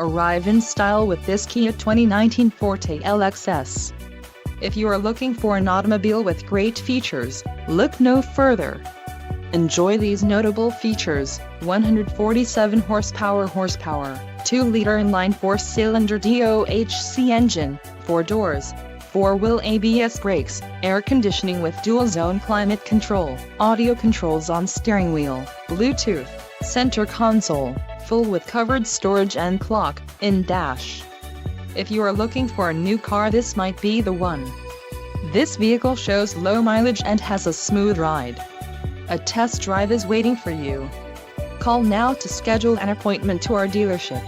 Arrive in style with this Kia 2019 Forte LXS. If you are looking for an automobile with great features, look no further. Enjoy these notable features: 147 horsepower, 2-liter inline 4-cylinder DOHC engine, 4 doors, 4-wheel ABS brakes, air conditioning with dual-zone climate control, audio controls on steering wheel, Bluetooth, center console, full with covered storage and clock-in dash. If you are looking for a new car, this might be the one. This vehicle shows low mileage and has a smooth ride. A test drive is waiting for you. Call now to schedule an appointment to our dealership.